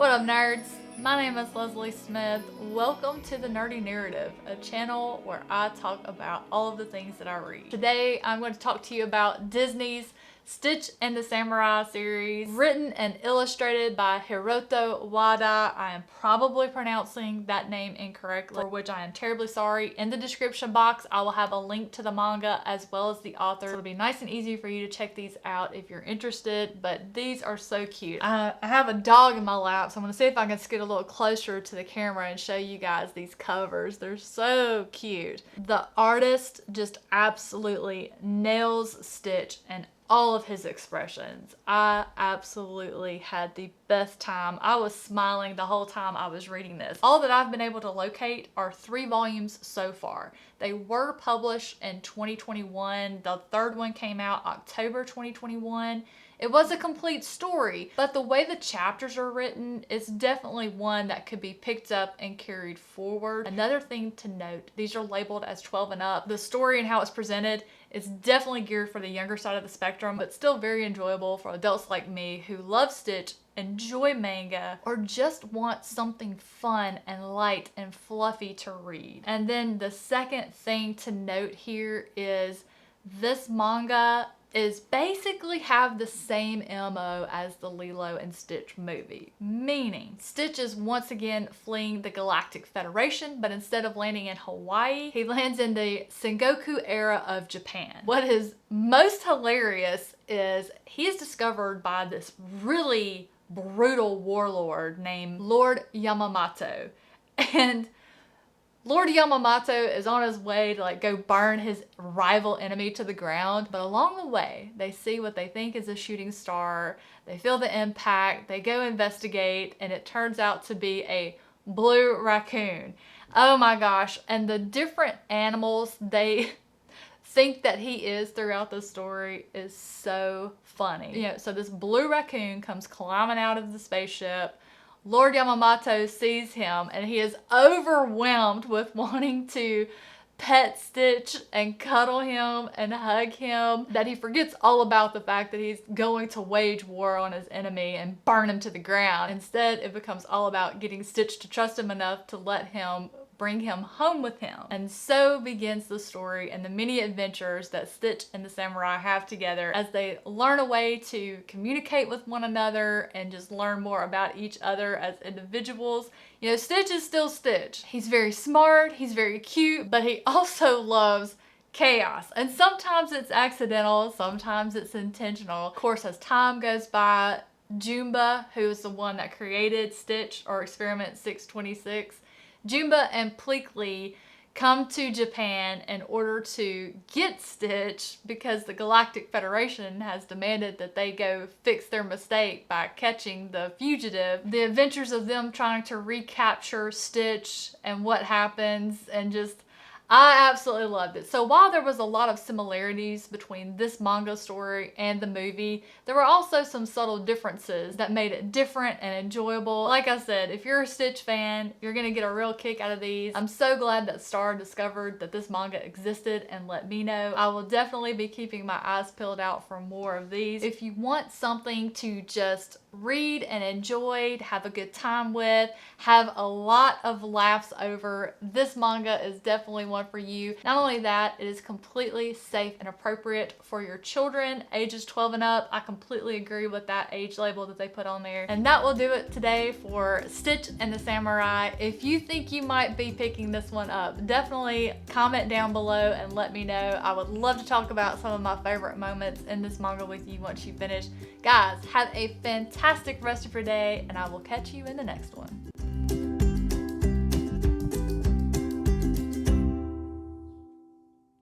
What up, nerds? My name is Leslie Smith. Welcome to The Nerdy Narrative, a channel where I talk about all of the things that I read. Today, I'm going to talk to you about Disney's Stitch and the Samurai series, written and illustrated by Hiroto Wada. I am probably pronouncing that name incorrectly, for which I am terribly sorry. In the description box, I will have a link to the manga as well as the author. It'll be nice and easy for you to check these out if you're interested, but these are so cute. I have a dog in my lap, so I'm gonna see if I can get a little closer to the camera and show you guys these covers. They're so cute. The artist just absolutely nails Stitch and all of his expressions. I absolutely had the best time. I was smiling the whole time I was reading this. All that I've been able to locate are 3 volumes so far. They were published in 2021. The third one came out October 2021. It was a complete story, but the way the chapters are written is definitely one that could be picked up and carried forward. Another thing to note, these are labeled as 12 and up. The story and how it's presented is definitely geared for the younger side of the spectrum, but still very enjoyable for adults like me who love Stitch, enjoy manga, or just want something fun and light and fluffy to read. And then the second thing to note here is this manga is basically have the same MO as the Lilo and Stitch movie. Meaning, Stitch is once again fleeing the Galactic Federation, but instead of landing in Hawaii, he lands in the Sengoku era of Japan. What is most hilarious is he is discovered by this really brutal warlord named Lord Yamato. And Lord Yamato is on his way to go burn his rival enemy to the ground, but along the way, they see what they think is a shooting star, they feel the impact, they go investigate, and it turns out to be a blue raccoon. Oh my gosh, and the different animals they think that he is throughout the story is so funny. So this blue raccoon comes climbing out of the spaceship. Lord Yamato sees him and he is overwhelmed with wanting to pet Stitch and cuddle him and hug him that he forgets all about the fact that he's going to wage war on his enemy and burn him to the ground. Instead, it becomes all about getting Stitch to trust him enough to let him bring him home with him. And so begins the story and the many adventures that Stitch and the samurai have together as they learn a way to communicate with one another and just learn more about each other as individuals. Stitch is still Stitch. He's very smart, he's very cute, but he also loves chaos. And sometimes it's accidental, sometimes it's intentional. Of course, as time goes by, Jumba, who is the one that created Stitch or Experiment 626, Jumba and Pleakley come to Japan in order to get Stitch because the Galactic Federation has demanded that they go fix their mistake by catching the fugitive. The adventures of them trying to recapture Stitch and what happens, and I absolutely loved it. So while there was a lot of similarities between this manga story and the movie, there were also some subtle differences that made it different and enjoyable. Like I said, if you're a Stitch fan, you're gonna get a real kick out of these. I'm so glad that Star discovered that this manga existed and let me know. I will definitely be keeping my eyes peeled out for more of these. If you want something to just read and enjoy, have a good time with, have a lot of laughs over, this manga is definitely one for you. Not only that, it is completely safe and appropriate for your children, ages 12 and up. I completely agree with that age label that they put on there. And that will do it today for Stitch and the Samurai. If you think you might be picking this one up, definitely comment down below and let me know. I would love to talk about some of my favorite moments in this manga with you once you finish. Guys, have a fantastic rest of your day, and I will catch you in the next one.